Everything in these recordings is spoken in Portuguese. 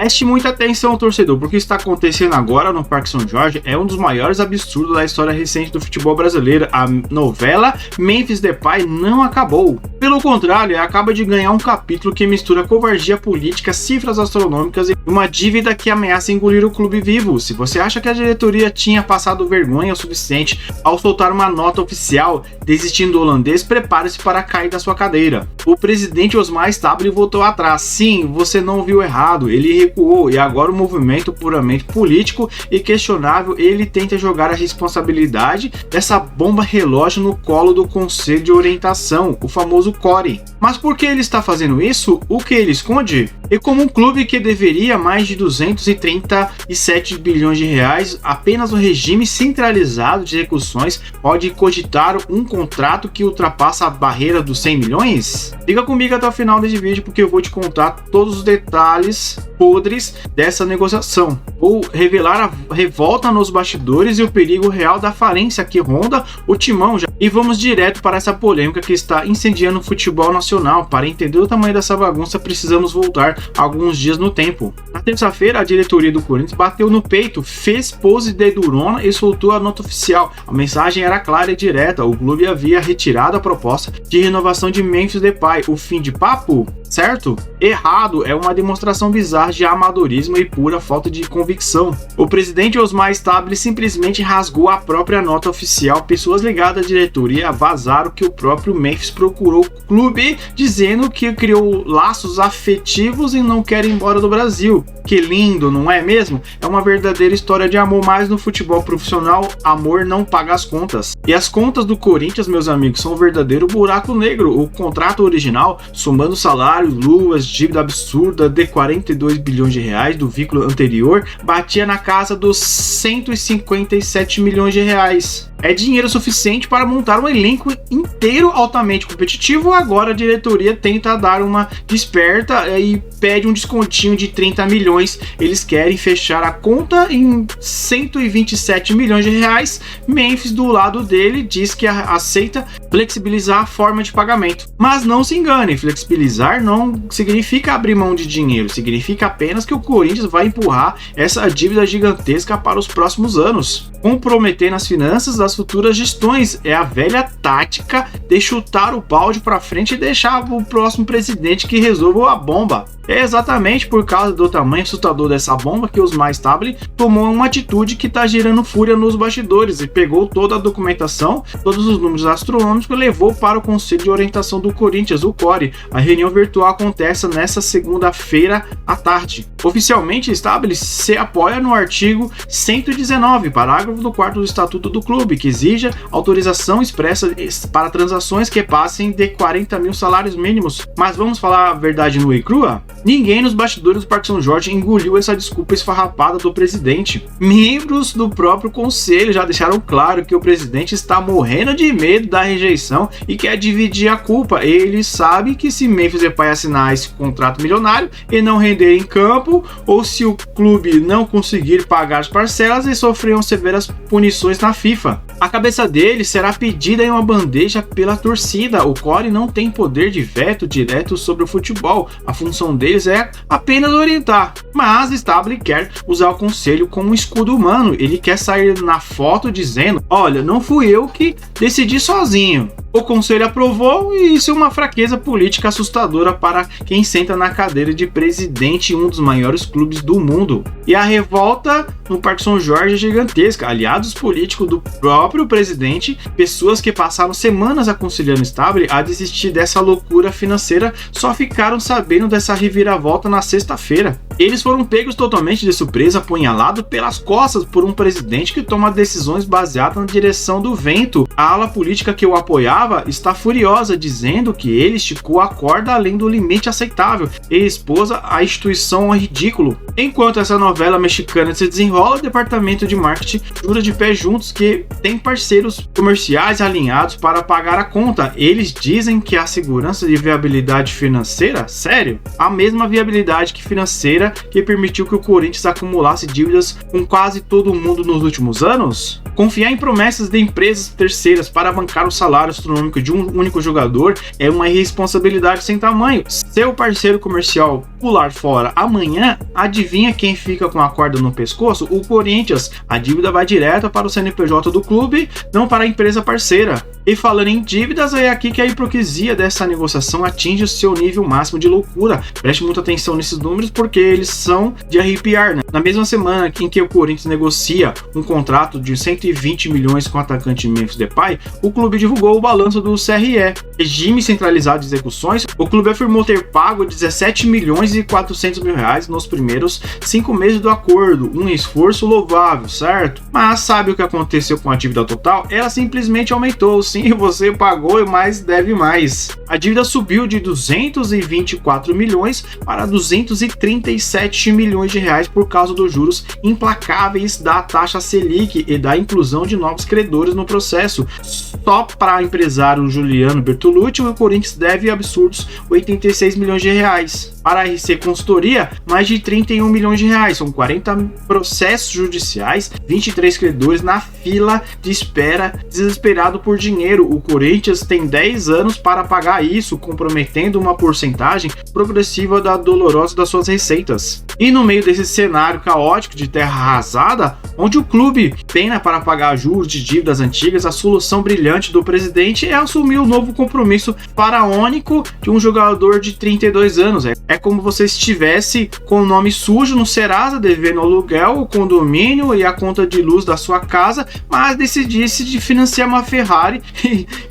Preste muita atenção, torcedor, porque o que está acontecendo agora no Parque São Jorge é um dos maiores absurdos da história recente do futebol brasileiro. A novela Memphis Depay não acabou. Pelo contrário, acaba de ganhar um capítulo que mistura covardia política, cifras astronômicas e uma dívida que ameaça engolir o clube vivo. Se você acha que a diretoria tinha passado vergonha o suficiente ao soltar uma nota oficial desistindo do holandês, prepare-se para cair da sua cadeira. O presidente Osmar Stabile voltou atrás. Sim, você não viu errado, ele recuou e agora o movimento puramente político e questionável, ele tenta jogar a responsabilidade dessa bomba relógio no colo do Conselho de Orientação, o famoso CORE. Mas por que ele está fazendo isso? O que ele esconde? E como um clube que deveria mais de 237 bilhões de reais, apenas o regime centralizado de execuções pode cogitar um contrato que ultrapassa a barreira dos 100 milhões? Fica comigo até o final desse vídeo porque eu vou te contar todos os detalhes podres dessa negociação. Vou revelar a revolta nos bastidores e o perigo real da falência que ronda o timão. E vamos direto para essa polêmica que está incendiando o futebol nacional. Para entender o tamanho dessa bagunça, precisamos voltar alguns dias no tempo. Na terça-feira, a diretoria do Corinthians bateu no peito, fez pose de durona e soltou a nota oficial. A mensagem era clara e direta: o clube havia retirado a proposta de renovação de Memphis Depay. O fim de papo? Certo? Errado, é uma demonstração bizarra de amadorismo e pura falta de convicção. O presidente Osmar Stabile simplesmente rasgou a própria nota oficial. Pessoas ligadas à diretoria vazaram que o próprio Memphis procurou o clube dizendo que criou laços afetivos e não quer ir embora do Brasil. Que lindo, não é mesmo? É uma verdadeira história de amor, mas no futebol profissional, amor não paga as contas. E as contas do Corinthians, meus amigos, são um verdadeiro buraco negro. O contrato original, somando salários, luvas, dívida absurda de 42 bilhões de reais do vínculo anterior, batia na casa dos 157 milhões de reais. É dinheiro suficiente para montar um elenco inteiro altamente competitivo. Agora a diretoria tenta dar uma desperta e pede um descontinho de 30 milhões. Eles querem fechar a conta em 127 milhões de reais. Memphis, do lado dele, diz que aceita flexibilizar a forma de pagamento. Mas não se engane, flexibilizar não significa abrir mão de dinheiro, significa apenas que o Corinthians vai empurrar essa dívida gigantesca para os próximos anos, comprometendo as finanças das futuras gestões. É a velha tática de chutar o balde para frente e deixar o próximo presidente que resolva a bomba. É exatamente por causa do tamanho assustador dessa bomba que Osmar Stabile tomou uma atitude que está gerando fúria nos bastidores e pegou toda a documentação, todos os números astronômicos e levou para o Conselho de Orientação do Corinthians, o CORE. A reunião virtual acontece nesta segunda-feira à tarde. Oficialmente, Stabile se apoia no artigo 119, parágrafo do 4º do Estatuto do Clube, que exige autorização expressa para transações que passem de 40 mil salários mínimos. Mas vamos falar a verdade nua e crua? Ninguém nos bastidores do Parque São Jorge engoliu essa desculpa esfarrapada do presidente. Membros do próprio conselho já deixaram claro que o presidente está morrendo de medo da rejeição e quer dividir a culpa. Ele sabe que se Memphis Depay assinar esse contrato milionário e não render em campo, ou se o clube não conseguir pagar as parcelas, eles sofrerão severas punições na FIFA. A cabeça dele será pedida em uma bandeja pela torcida. O CORE não tem poder de veto direto sobre o futebol. A função deles é apenas orientar. Mas Stabile quer usar o conselho como um escudo humano. Ele quer sair na foto dizendo: olha, não fui eu que decidi sozinho. O conselho aprovou e isso é uma fraqueza política assustadora para quem senta na cadeira de presidente em um dos maiores clubes do mundo. E a revolta no Parque São Jorge é gigantesca. Aliados políticos do próprio presidente, pessoas que passaram semanas aconselhando Stabile a desistir dessa loucura financeira, só ficaram sabendo dessa reviravolta na sexta-feira. Eles foram pegos totalmente de surpresa, apunhalados pelas costas por um presidente que toma decisões baseadas na direção do vento. A ala política que o apoiava está furiosa, dizendo que ele esticou a corda além do limite aceitável e expôs a instituição ao ridículo. Enquanto essa novela mexicana se desenrola, o departamento de marketing jura de pé juntos que tem parceiros comerciais alinhados para pagar a conta. Eles dizem que a segurança de viabilidade financeira, sério, a mesma viabilidade que financeira que permitiu que o Corinthians acumulasse dívidas com quase todo mundo nos últimos anos? Confiar em promessas de empresas terceiras para bancar o salário astronômico de um único jogador é uma irresponsabilidade sem tamanho. Seu parceiro comercial pular fora amanhã, adivinha quem fica com a corda no pescoço? O Corinthians. A dívida vai direto para o CNPJ do clube, não para a empresa parceira. E falando em dívidas, é aqui que a hipocrisia dessa negociação atinge o seu nível máximo de loucura. Preste muita atenção nesses números porque eles são de arrepiar, né? Na mesma semana em que o Corinthians negocia um contrato de 120 milhões com o atacante Memphis Depay, o clube divulgou o balanço do CRE, Regime Centralizado de Execuções. O clube afirmou ter pago 17 milhões e 400 mil reais nos primeiros 5 meses do acordo, um esforço louvável, certo? Mas sabe o que aconteceu com a dívida total? Ela simplesmente aumentou. Sim, você pagou e mais deve mais. A dívida subiu de 224 milhões para 237 milhões de reais por causa dos juros implacáveis da taxa Selic e da inclusão de novos credores no processo. Só para o empresário Juliano Bertolucci, o Corinthians deve absurdos 86 milhões de reais. Para a RC Consultoria, mais de 31 milhões de reais. São 40 processos judiciais, 23 credores na fila de espera, desesperado por dinheiro. O Corinthians tem 10 anos para pagar isso, comprometendo uma porcentagem progressiva da dolorosa das suas receitas. E no meio desse cenário caótico de terra arrasada, onde o clube pena para pagar juros de dívidas antigas, a solução brilhante do presidente é assumir o novo compromisso faraônico de um jogador de 32 anos. É como você estivesse com o nome sujo no Serasa, devendo aluguel, o condomínio e a conta de luz da sua casa, mas decidisse de financiar uma Ferrari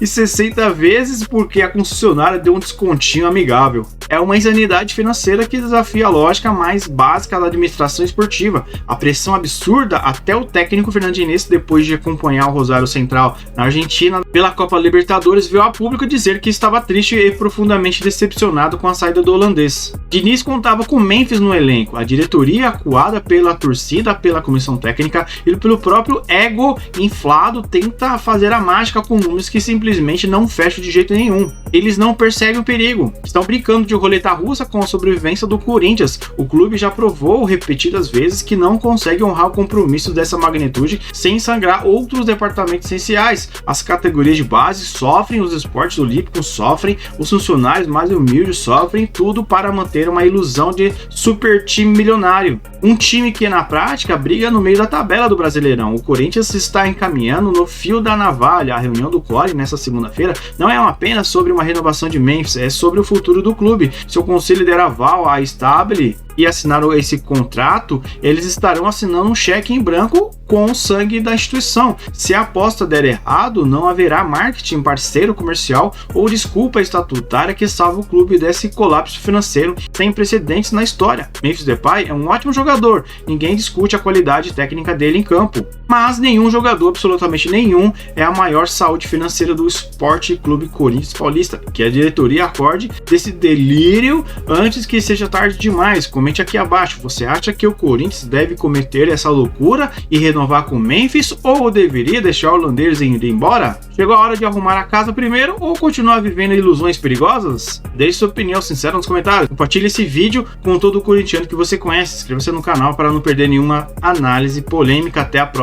e 60 vezes porque a concessionária deu um descontinho amigável. É uma insanidade financeira que desafia a lógica mais básica da administração esportiva. A pressão absurda até o técnico Fernandinho, depois de acompanhar o Rosário Central na Argentina pela Copa Libertadores, veio a público dizer que estava triste e profundamente decepcionado com a saída do holandês. Diniz contava com Memphis no elenco, a diretoria acuada pela torcida, pela comissão técnica e pelo próprio ego inflado tenta fazer a mágica com números que simplesmente não fecham de jeito nenhum. Eles não percebem o perigo, estão brincando de roleta russa com a sobrevivência do Corinthians. O clube já provou repetidas vezes que não consegue honrar o compromisso dessa magnitude sem sangrar outros departamentos essenciais. As categorias de base sofrem, os esportes olímpicos sofrem, os funcionários mais humildes sofrem, tudo para manter uma ilusão de super time milionário. Um time que na prática briga no meio da tabela do Brasileirão. O Corinthians está encaminhando no fio da navalha. A reunião do CORE nesta segunda-feira não é apenas sobre uma renovação de Memphis, é sobre o futuro do clube. Seu conselho der aval à Stabile e assinaram esse contrato, eles estarão assinando um cheque em branco com o sangue da instituição. Se a aposta der errado, não haverá marketing, parceiro comercial ou desculpa estatutária que salve o clube desse colapso financeiro sem precedentes na história. Memphis Depay é um ótimo jogador, ninguém discute a qualidade técnica dele em campo, mas nenhum jogador, absolutamente nenhum, é a maior saúde financeira do Esporte Clube Corinthians Paulista. Que a diretoria acorde desse delírio antes que seja tarde demais. Comente aqui abaixo, você acha que o Corinthians deve cometer essa loucura e renovar com Memphis ou deveria deixar o holandês ir embora? Chegou a hora de arrumar a casa primeiro ou continuar vivendo ilusões perigosas? Deixe sua opinião sincera nos comentários. Compartilhe esse vídeo com todo o corintiano que você conhece. Inscreva-se no canal para não perder nenhuma análise polêmica. Até a próxima.